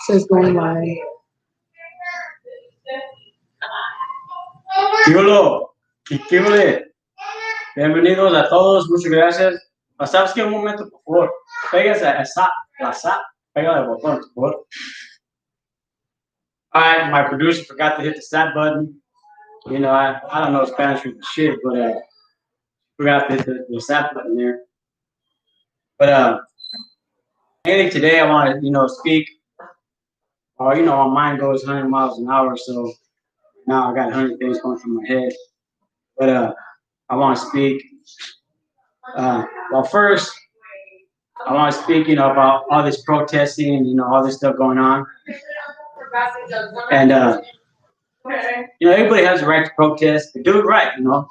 Says going live. Yulo, Kikule, bienvenidos a todos, muchas gracias. ¿Sabes qué? Un momento, por favor. Pégase a esa, la SAP, pégale el botón, por favor. Alright, my producer forgot to hit the SAP button. You know, I don't know Spanish for shit, but forgot to hit the SAP button there. But mainly today I want to, speak. My mind goes 100 miles an hour, so now I got 100 things going through my head. But I want to speak. Well, first, I want to speak, about all this protesting and, all this stuff going on. And, everybody has a right to protest, but do it right, do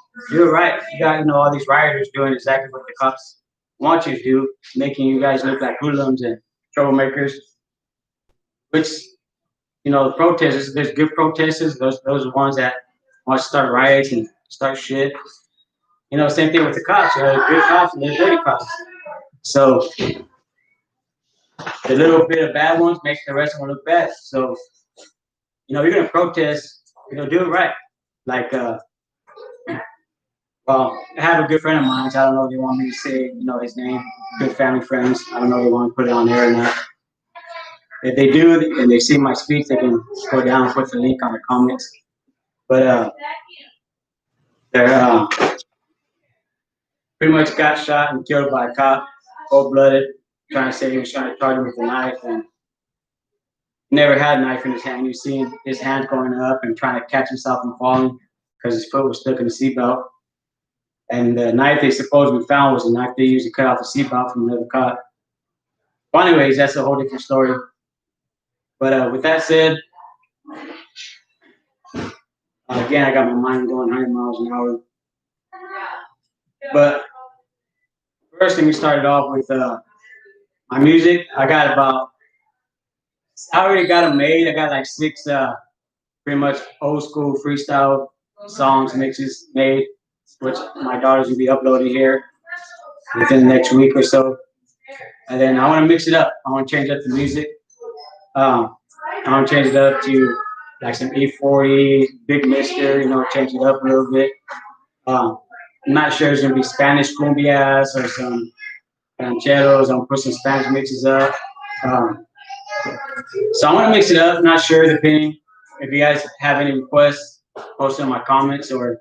it right. You got, all these rioters doing exactly what the cops want you to do, making you guys look like hoodlums and troublemakers, which, the protesters, there's good protesters, those are ones that want to start riots and start shit. Same thing with the cops. There's good cops and there's dirty cops. So the little bit of bad ones makes the rest of them look bad. So, you're gonna protest, do it right. Like, well, I have a good friend of mine. So I don't know if they want me to say, his name. Good family friends. I don't know if they want to put it on there or not. If they do, and they see my speech, they can go down and put the link on the comments. But they're pretty much got shot and killed by a cop, cold-blooded, trying to say he was trying to charge him with a knife, and never had a knife in his hand. You see his hand going up and trying to catch himself from falling because his foot was stuck in the seatbelt. And the knife they supposedly found was a knife they used to cut off the seatbelt from another cop. Well, anyways, that's a whole different story. But with that said, again, I got my mind going 100 miles an hour. But first thing we started off with my music. I already got them made. I got like 6 pretty much old school freestyle songs, mixes made, which my daughters will be uploading here within the next week or so. And then I want to mix it up. I want to change up the music. I want to change it up to like some E40, Big Mister, change it up a little bit. I'm not sure it's going to be Spanish cumbias or some rancheros. I'm going to put some Spanish mixes up. So I'm going to mix it up. Not sure, depending. If you guys have any requests, post them in my comments or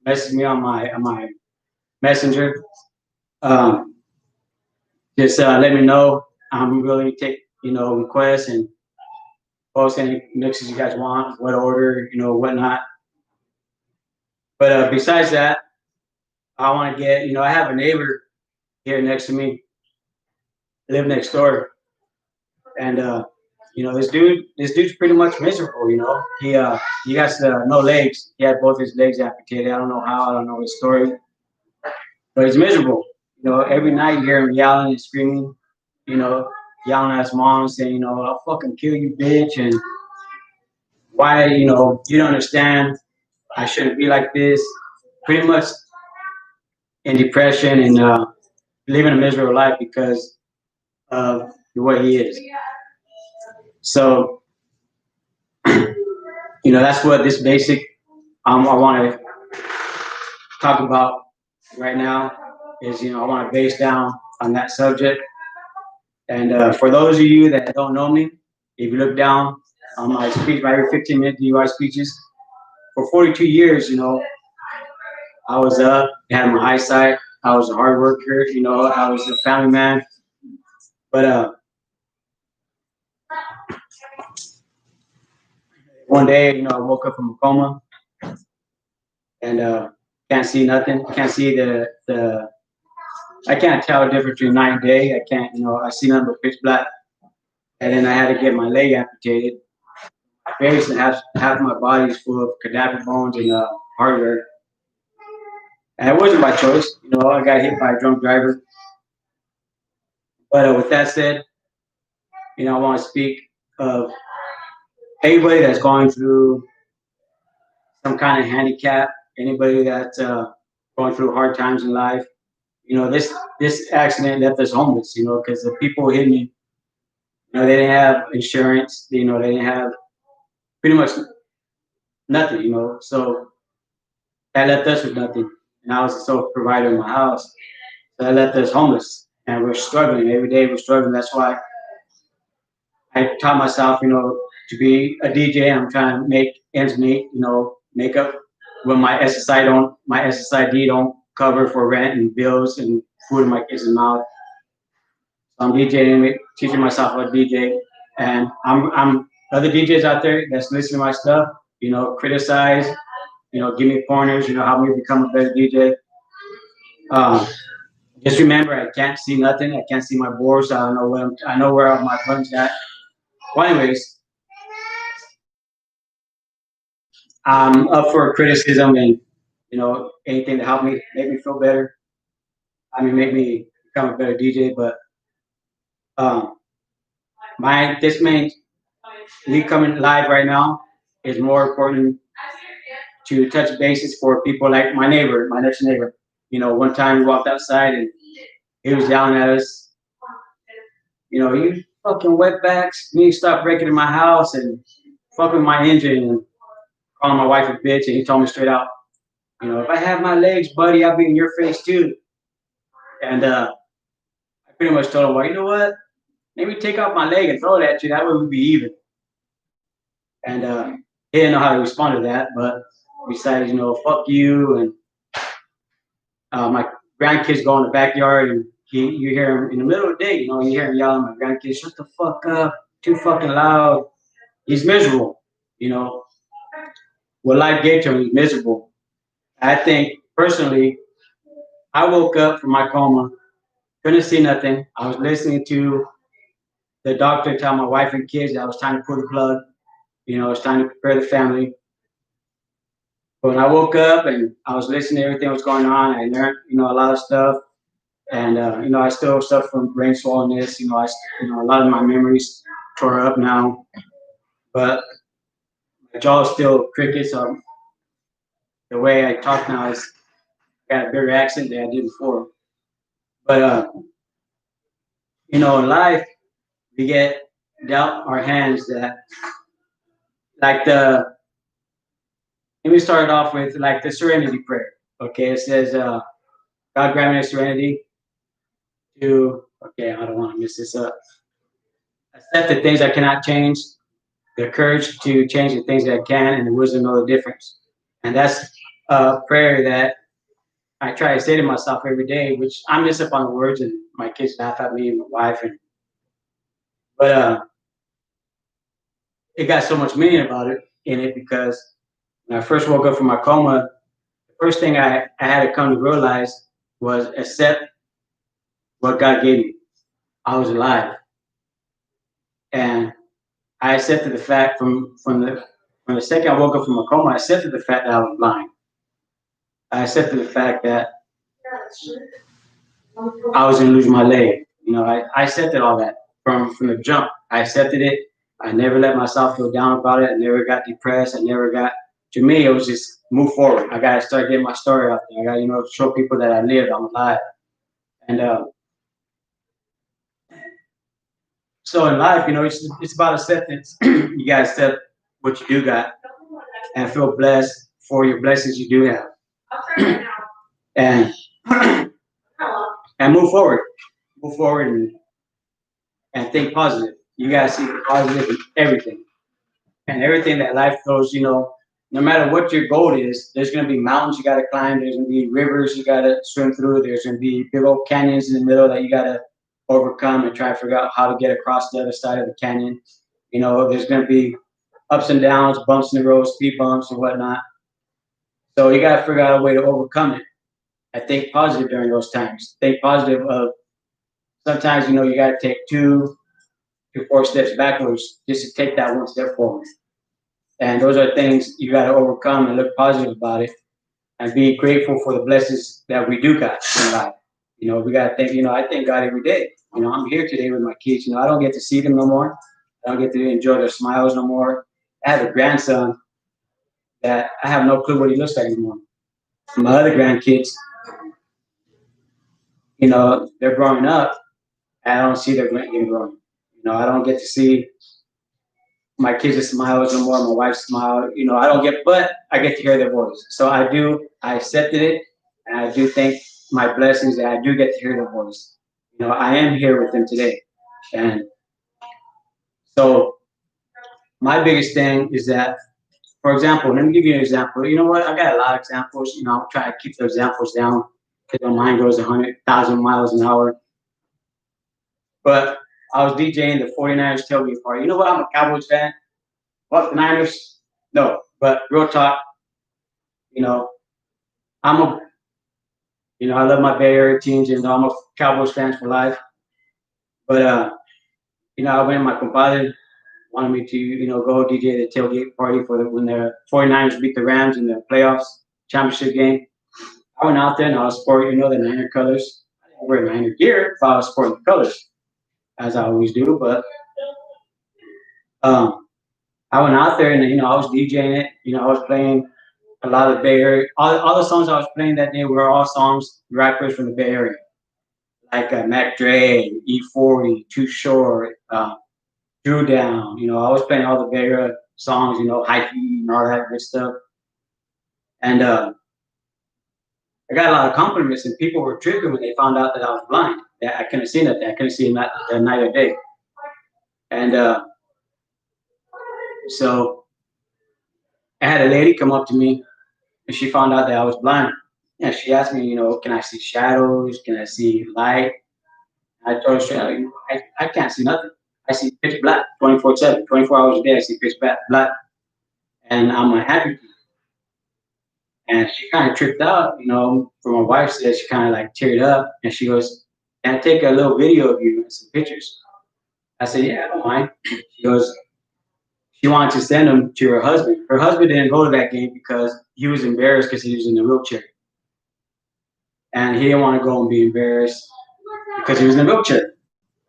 message me on my messenger. Just let me know. I'm willing to take, requests and post any mixes you guys want, what order, whatnot. But besides that, I want to get, I have a neighbor here next to me. I live next door. And, this dude's pretty much miserable, He got no legs. He had both his legs amputated. I don't know how, I don't know his story. But he's miserable. Every night you hear him yelling and screaming, yelling at his mom, saying, I'll fucking kill you, bitch. And why, you don't understand. I shouldn't be like this. Pretty much in depression and living a miserable life because of what he is. So, that's what this basic I want to talk about right now is, I want to base down on that subject. And for those of you that don't know me, if you look down on my speech, my every 15-minute DUI speeches, for 42 years, I was up, had my eyesight, I was a hard worker, I was a family man. But one day, I woke up from a coma and can't see nothing. Can't see I can't tell the difference between night and day. I can't, I see nothing but pitch black. And then I had to get my leg amputated. Basically, half my body is full of cadaver bones and hardware. And it wasn't by choice. I got hit by a drunk driver. But with that said, I want to speak of anybody that's going through some kind of handicap, anybody that's going through hard times in life. This accident left us homeless, because the people who hit me, They didn't have insurance. They didn't have pretty much nothing. So that left us with nothing. And I was the sole provider in my house. So that left us homeless, and we're struggling every day. We're struggling. That's why I taught myself, to be a DJ. I'm trying to make ends meet. Make up when my SSID don't cover for rent and bills and food in my kids' mouth. So I'm DJing, teaching myself how to DJ, and I'm other DJs out there that's listening to my stuff. Criticize. Give me pointers. Help me become a better DJ. Um, just remember, I can't see nothing. I can't see my boards. I don't know I know where my buttons at. Well, anyways, I'm up for criticism and anything to help me make me feel better. I mean, make me become a better DJ. But um, this main me coming live right now is more important to touch bases for people like my neighbor, my next neighbor. One time we walked outside and he was yelling at us. You fucking wetbacks, you need to stop breaking in my house and fucking my engine and calling my wife a bitch. And he told me straight out, if I have my legs, buddy, I'll be in your face too. And I pretty much told him, well, you know what? Maybe take off my leg and throw it at you. That way we'd be even. And he didn't know how to respond to that, but besides, fuck you. And my grandkids go in the backyard and you hear him in the middle of the day, you hear him yelling at my grandkids, shut the fuck up, too fucking loud. He's miserable, what life gave to him, he's miserable. I think personally, I woke up from my coma, couldn't see nothing. I was listening to the doctor tell my wife and kids that I was time to pull the plug. It's time to prepare the family. But when I woke up and I was listening to everything that was going on, I learned, a lot of stuff. And, I still suffer from brain swollenness. A lot of my memories tore up now. But my jaw is still crooked. So the way I talk now is got a bigger accent than I did before. But, in life, we get dealt our hands that, like let me start off with like the serenity prayer. Okay, it says, God grant me the serenity to, okay, I don't want to mess this up. Accept the things I cannot change, the courage to change the things that I can, and the wisdom to know the difference. And that's a prayer that I try to say to myself every day, which I mess up on the words, and my kids laugh at me and my wife. But it got so much meaning about it in it because when I first woke up from my coma, the first thing I had to come to realize was accept what God gave me. I was alive, and I accepted the fact from the second I woke up from a coma. I accepted the fact that I was blind. I accepted the fact that I was going to lose my leg. I accepted all that from the jump. I accepted it. I never let myself feel down about it. I never got depressed. I never got. To me, it was just move forward. I got to start getting my story out there. I got to show people that I lived. I'm alive. And so in life, it's about acceptance. You got to accept what you do got and feel blessed for your blessings you do have. and and move forward and think positive. You gotta see the positive in everything, and everything that life throws. No matter what your goal is, there's gonna be mountains you gotta climb. There's gonna be rivers you gotta swim through. There's gonna be big old canyons in the middle that you gotta overcome and try to figure out how to get across the other side of the canyon. There's gonna be ups and downs, bumps in the road, speed bumps and whatnot. So you gotta figure out a way to overcome it. I think positive during those times. Think positive of sometimes you got to take 2 to 4 steps backwards just to take that one step forward. And those are things you got to overcome and look positive about it and be grateful for the blessings that we do got in life. We got to think. I thank God every day. I'm here today with my kids. I don't get to see them no more. I don't get to enjoy their smiles no more. I have a grandson that I have no clue what he looks like anymore. My other grandkids, they're growing up. I don't see their getting growing. I don't get to see my kids' smiles no more, my wife's smile. I don't get, but I get to hear their voice. So I accepted it, and I do thank my blessings that I do get to hear their voice. I am here with them today. And so my biggest thing is that, for example, let me give you an example. You know what? I got a lot of examples. I'm trying to keep the examples down because my mind goes 100,000 miles an hour. But I was DJing the 49ers tailgate party. You know what? I'm a Cowboys fan. What, the Niners? No. But real talk, you know, I'm a, I love my Bay Area teams, and I'm a Cowboys fan for life. But, I went, my compadre wanted me to, go DJ the tailgate party when the 49ers beat the Rams in the playoffs championship game. I went out there and I was sporting, the Niner colors. I didn't wear Niner gear, but I was sporting the colors, as I always do. But I went out there and, I was DJing it. I was playing a lot of Bay Area. All the songs I was playing that day were all songs, rappers from the Bay Area, like Mac Dre, E40, Too Short, Drew Down. I was playing all the Bay Area songs, High Heat and all that good stuff. And I got a lot of compliments, and people were tripping when they found out that I was blind. That I couldn't see nothing. I couldn't see that night or day. And so I had a lady come up to me, and she found out that I was blind. And she asked me, can I see shadows? Can I see light? I told her straight out, I can't see nothing. I see pitch black 24/7, 24 hours a day. I see pitch black. And I'm a happy. And she kind of tripped out, for my wife said, she kind of like teared up, and she goes, "Can I take a little video of you and some pictures?" I said, "Yeah, I don't mind." She goes, she wanted to send them to her husband. Her husband didn't go to that game because he was embarrassed because he was in a wheelchair. And he didn't want to go and be embarrassed because he was in a wheelchair.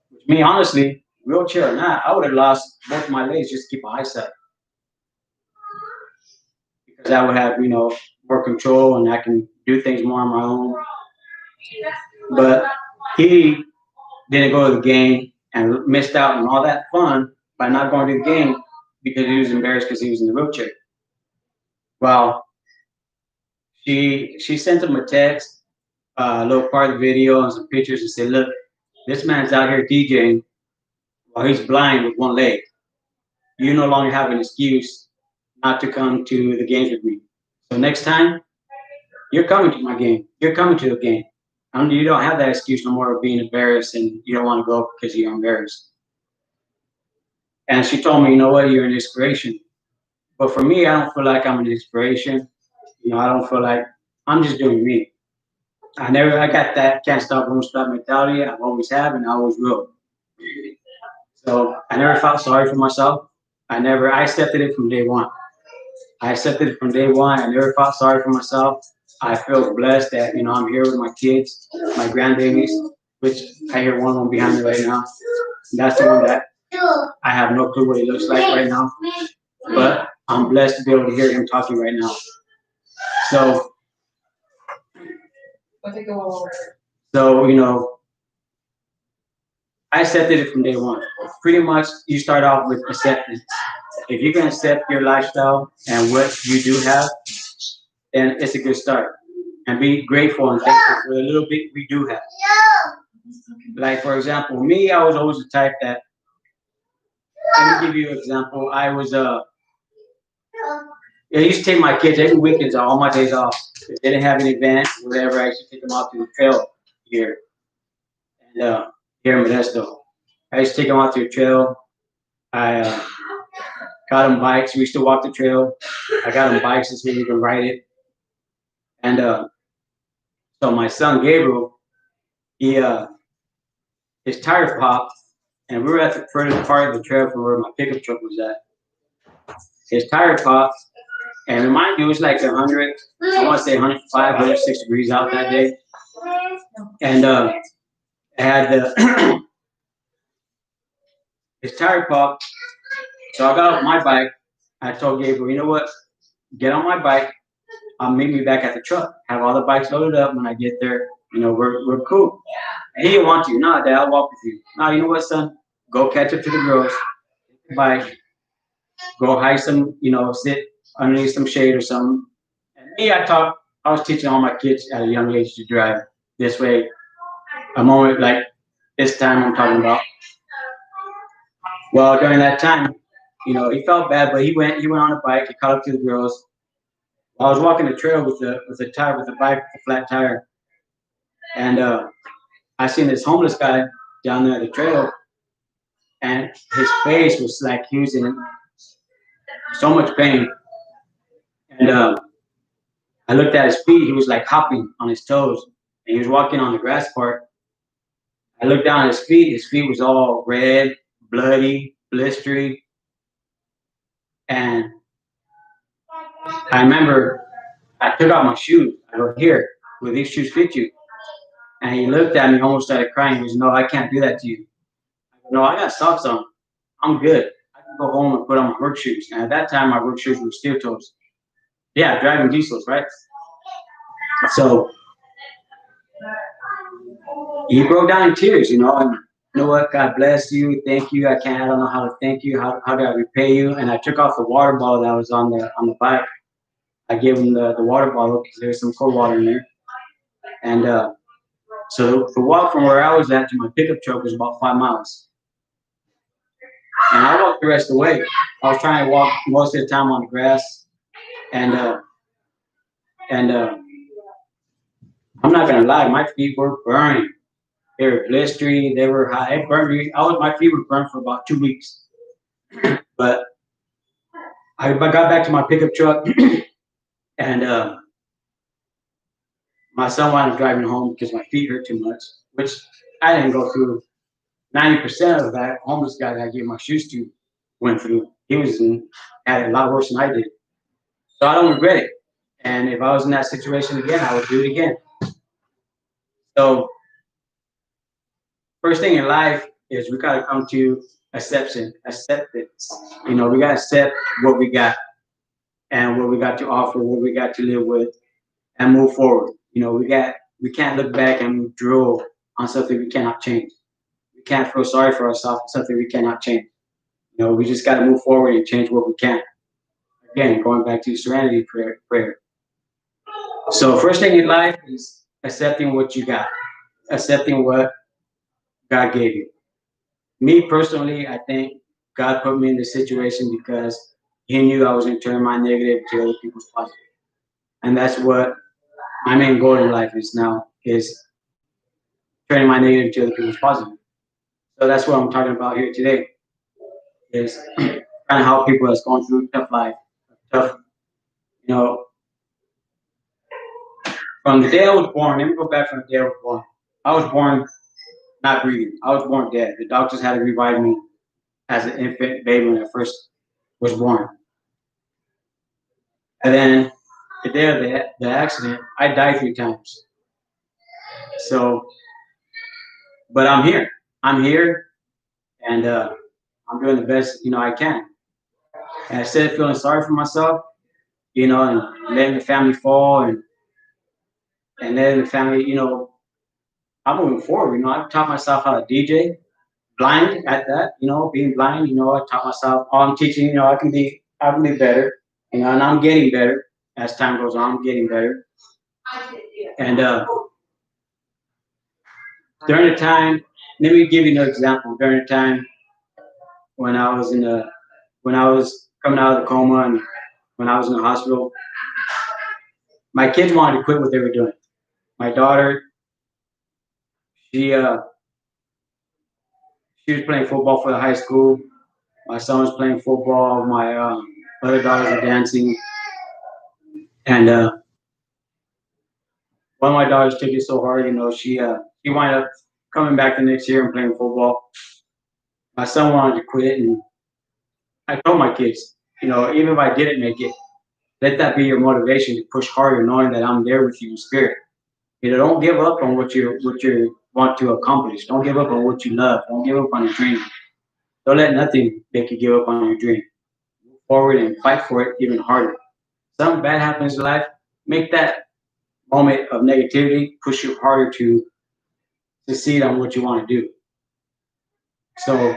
Which me, honestly, wheelchair or not, I would have lost both my legs just to keep my eyesight. Because I would have, more control and I can do things more on my own. But he didn't go to the game and missed out on all that fun by not going to the game because he was embarrassed because he was in the wheelchair. Well, she sent him a text, a little part of the video and some pictures, and said, "Look, this man's out here DJing while he's blind with one leg. You no longer have an excuse not to come to the games with me. So next time, you're coming to my game. You're coming to the game. You don't have that excuse no more of being embarrassed and you don't want to go because you're embarrassed." And she told me, "You know what? You're an inspiration." But for me, I don't feel like I'm an inspiration. I don't feel like I'm just doing me. I got that can't stop, won't stop mentality. I've always have and I always will. So I never felt sorry for myself. I accepted it from day one. I accepted it from day one. I never felt sorry for myself. I feel blessed that, I'm here with my kids, my grandbabies, which I hear one of them behind me right now. That's the one that I have no clue what he looks like right now. But I'm blessed to be able to hear him talking right now. So, I accepted it from day one. Pretty much, you start off with acceptance. If you can accept your lifestyle and what you do have, then it's a good start. And be grateful and thankful for the little bit we do have. Like, for example, me, I was always the type that, let me give you an example. I used to take my kids every weekend, all my days off. If they didn't have an event, whatever, I used to take them out to the trail here. And here in Modesto. I used to take them out to the trail. I got them bikes. We used to walk the trail. I got them bikes so we can ride it. And so my son Gabriel, he his tire popped, and we were at the furthest part of the trail from where my pickup truck was at. His tire popped, and mind you, it was like 100, I want to say 105, 106 degrees out that day. And I had his tire popped, so I got off my bike. I told Gabriel, "You know what? Get on my bike. Meet me back at the truck. Have all the bikes loaded up. When I get there, we're cool." And he didn't want to. "No, Dad, I'll walk with you." "No, you know what, son? go catch up to the girls, bike, go hike some, sit underneath some shade or something. And me, I was teaching all my kids at a young age to drive this way. A moment like this time I'm talking about. Well, during that time, he felt bad, but he went on a bike, he caught up to the girls. I was walking the trail with the bike, with a flat tire, and I seen this homeless guy down there at the trail, and his face was like he was in so much pain. And I looked at his feet; he was like hopping on his toes, and he was walking on the grass part. I looked down at his feet; his feet was all red, bloody, blistery, and I remember I took off my shoes. I go, "Here, will these shoes fit you?" And he looked at me, almost started crying. He goes, "No, I can't do that to you." I go, "No, I got socks on. I'm good. I can go home and put on my work shoes." And at that time, my work shoes were steel toes. Yeah, driving diesels, right? So he broke down in tears, and you know what? God bless you. Thank you. I don't know how to thank you. How do I repay you? And I took off the water bottle that was on the bike. I gave him the water bottle because there's some cold water in there. And so the walk from where I was at to my pickup truck was about 5 miles. And I walked the rest of the way. I was trying to walk most of the time on the grass, and and I'm not gonna lie, my feet were burning. They were blistery. They were hot. It burned me. My feet were burned for about 2 weeks. But I got back to my pickup truck, and my son wanted to drive me home because my feet hurt too much, which I didn't go through. 90% of that homeless guy that I gave my shoes to went through. Had it a lot worse than I did. So I don't regret it. And if I was in that situation again, I would do it again. So first thing in life is we gotta come to acceptance. We gotta accept what we got and what we got to offer, what we got to live with, and move forward. We can't look back and drool on something we cannot change. We can't feel sorry for ourselves for something we cannot change. We just got to move forward and change what we can. Again, going back to serenity prayer. So first thing in life is accepting what you got, accepting what God gave you. Me personally, I think God put me in this situation because He knew I was going to turn my negative to other people's positive, and that's what my main goal in life is now: is turning my negative to other people's positive. So that's what I'm talking about here today: is trying to help people that's going through a tough life, tough. You know, from the day I was born. Let me go back from the day I was born. I was born not breathing. I was born dead. The doctors had to revive me as an infant baby when I first was born. And then the day of the accident, I died 3 times. So, but I'm here. I'm here, and I'm doing the best I can. And instead of feeling sorry for myself, and letting the family fall and letting the family, I'm moving forward. I've taught myself how to DJ, blind at that. Being blind. I taught myself. Oh, I'm teaching. I can be better. And I'm getting better as time goes on. I'm getting better. And during the time, let me give you another example. During the time when I was when I was coming out of the coma and when I was in the hospital, my kids wanted to quit what they were doing. My daughter, she uh, she was playing football for the high school. My son was playing football. My other daughters are dancing, and one of my daughters took it so hard. She wound up coming back the next year and playing football. My son wanted to quit, and I told my kids, even if I didn't make it, let that be your motivation to push harder, knowing that I'm there with you in spirit. Don't give up on what you want to accomplish. Don't give up on what you love. Don't give up on your dream. Don't let nothing make you give up on your dream. Move forward and fight for it even harder. Something bad happens in life, make that moment of negativity push you harder to succeed on what you want to do. So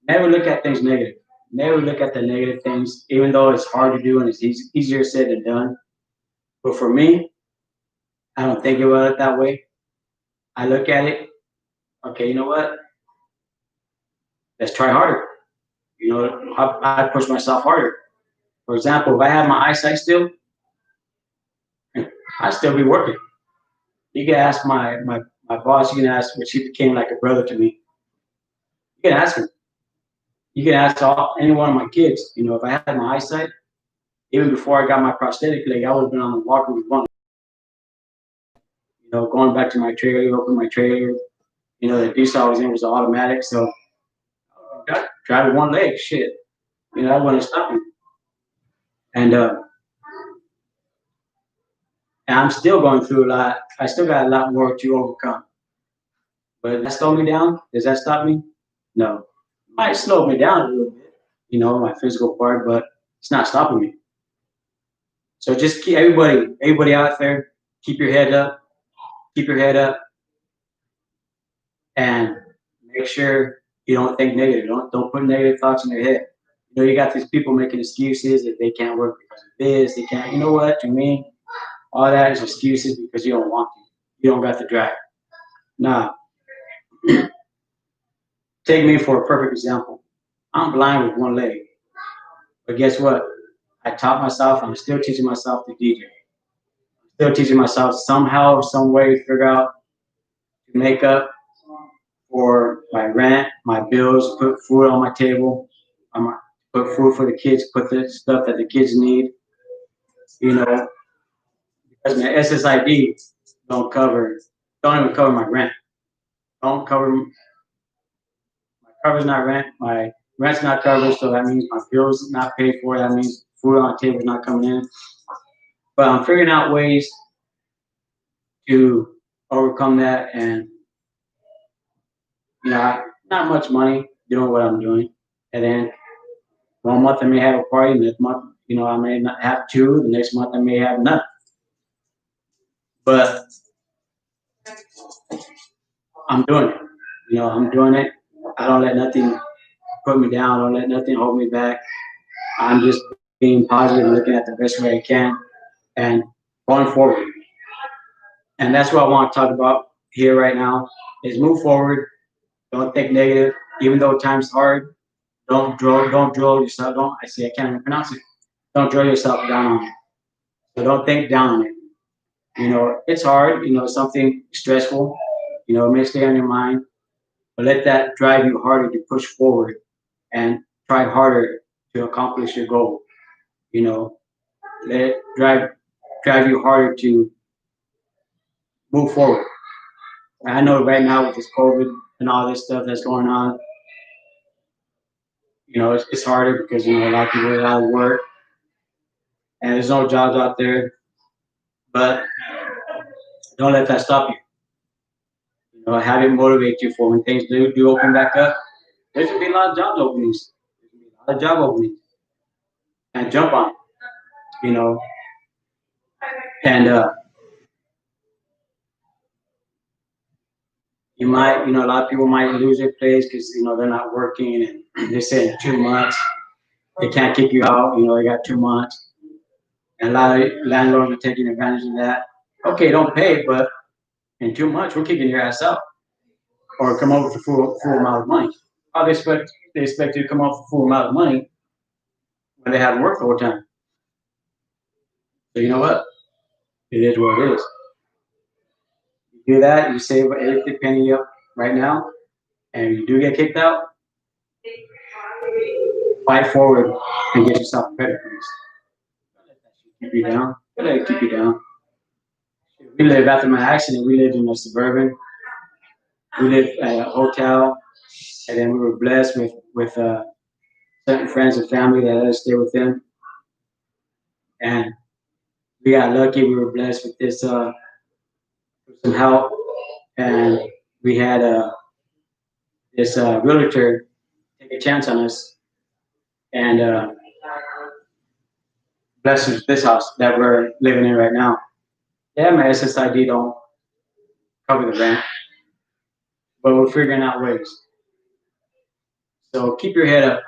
Never look at things negative. Never look at the negative things, even though it's hard to do and it's easier said than done. But for me, I don't think about it that way. I look at it, okay, you know what? Let's try harder. I push myself harder. For example, if I have my eyesight still, I'd still be working. You can ask my boss, you can ask, but she became like a brother to me. You can ask him. You can ask any one of my kids. If I had my eyesight, even before I got my prosthetic leg, I would have been on the walker with one. Going back to my trailer, open my trailer. The diesel I was in was automatic, so I drive with one leg. Shit, that wouldn't stop me. And and I'm still going through a lot. I still got a lot more to overcome. But does that slow me down? Does that stop me? No. It might slow me down a little bit, my physical part, but it's not stopping me. So just keep everybody out there, keep your head up, keep your head up, and make sure you don't think negative. Don't put negative thoughts in your head. You got these people making excuses that they can't work because of this, they can't. You know what? To me, all that is excuses because you don't want to. You don't got the drive. Nah, take me for a perfect example. I'm blind with one leg, but guess what? I taught myself. I'm still teaching myself to DJ. Still teaching myself somehow, some way, figure out to make up for my rent, my bills, put food on my table, put food for the kids, put the stuff that the kids need. You know, because my SSID don't even cover my rent. Don't cover my cover's not rent. My rent's not covered, so that means my bills not paid for. That means food on the table is not coming in. But I'm figuring out ways to overcome that, and not much money doing what I'm doing. And then one month I may have a party, next month, I may not have two. The next month I may have none. But I'm doing it. I'm doing it. I don't let nothing put me down. I don't let nothing hold me back. I'm just being positive, looking at the best way I can, and going forward. And that's what I want to talk about here right now: is move forward. Don't think negative, even though time's hard. Don't drill yourself. Don't I see I can't even pronounce it. Don't drill yourself down on it. So don't think down on it. It's hard. Something stressful. It may stay on your mind, but let that drive you harder to push forward and try harder to accomplish your goal. You know, let it drive you harder to move forward. I know right now with this COVID and all this stuff that's going on, it's harder because a lot of people are out of work and there's no jobs out there. But don't let that stop you. Have it motivate you for when things do open back up. There's gonna be a lot of job openings. There's gonna be a lot of job openings, and jump on it. You know, and a lot of people might lose their place because they're not working and they say 2 months they can't kick you out. They got 2 months, and a lot of landlords are taking advantage of that. Okay, don't pay, but in 2 months we're kicking your ass out, or come up with a full amount of money. How they expect you to come up with a full amount of money when they haven't worked the whole time? So you know what? It is what it is. You do that, you save every penny up right now, and you do get kicked out, fight forward and get yourself a better place. Don't let that shit keep you down. Don't let it keep you down. We lived after my accident. We lived in a suburban. We lived at a hotel, and then we were blessed with certain friends and family that let us stay with them. And we got lucky. We were blessed with with some help, and we had this realtor take a chance on us and bless us with this house that we're living in right now. Yeah, my SSID don't cover the rent, but we're figuring out ways. So keep your head up.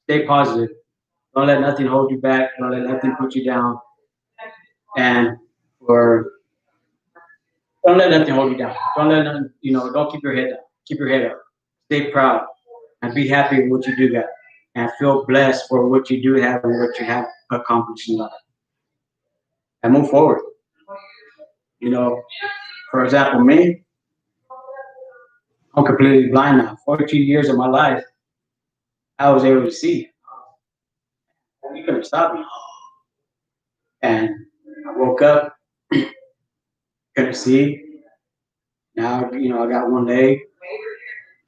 Stay positive. Don't let nothing hold you back. Don't let nothing put you down. And or don't let nothing hold you down. Don't let nothing, don't keep your head down. Keep your head up. Stay proud and be happy with what you do got. And feel blessed for what you do have and what you have accomplished in life. And move forward. You know, for example, me, I'm completely blind now. 42 years of my life, I was able to see. You couldn't stop me. And I woke up, couldn't see. Now, I got one leg,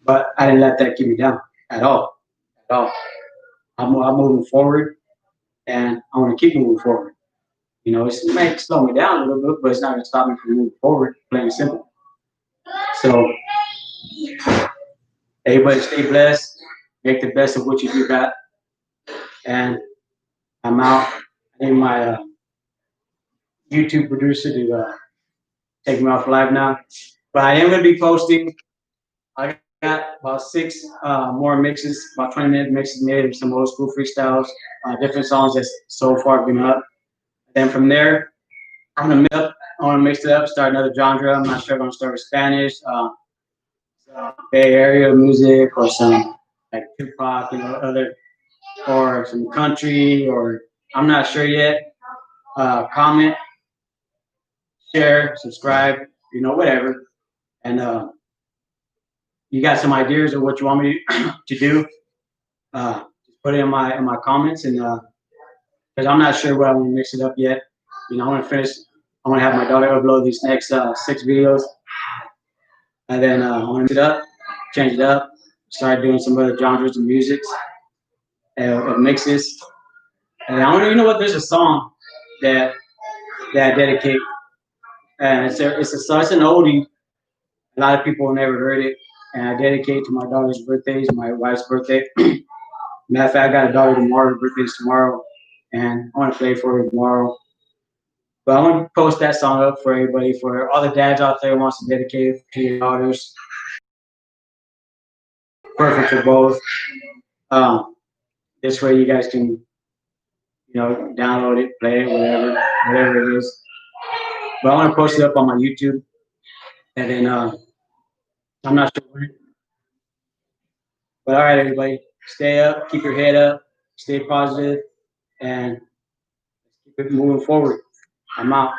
but I didn't let that get me down at all. At all. I'm moving forward, and I want to keep moving forward. It may slow me down a little bit, but it's not going to stop me from moving forward, plain and simple. So, everybody stay blessed, make the best of what you do got, and I'm out. I need my YouTube producer to take me off live now. But I am going to be posting. I got about six more mixes, about 20-minute mixes made of some old school freestyles, different songs that's so far been up. Then from there, I want to mix it up, start another genre. I'm not sure if I'm going to start with Spanish, Bay Area music, or some like Tupac, other, or some country, or I'm not sure yet. Comment, share, subscribe, whatever. And you got some ideas of what you want me to do, just put it in my comments, and because I'm not sure what I want to mix it up yet. I want to finish. I want to have my daughter upload these next 6 videos, and then I want to mix it up, change it up, start doing some other genres of music, of mixes. And I want to, what? There's a song that I dedicate, and it's an oldie. A lot of people never heard it, and I dedicate to my daughter's birthdays, my wife's birthday. Matter of fact, I got a daughter tomorrow. Her birthday's tomorrow, and I want to play for her tomorrow. But I want to post that song up for everybody, for all the dads out there who wants to dedicate it to your daughters. Perfect for both. This way you guys can, download it, play it, whatever it is. But I want to post it up on my YouTube, and then I'm not sure when. But all right, everybody, stay up, keep your head up, stay positive, and keep it moving forward. I'm out.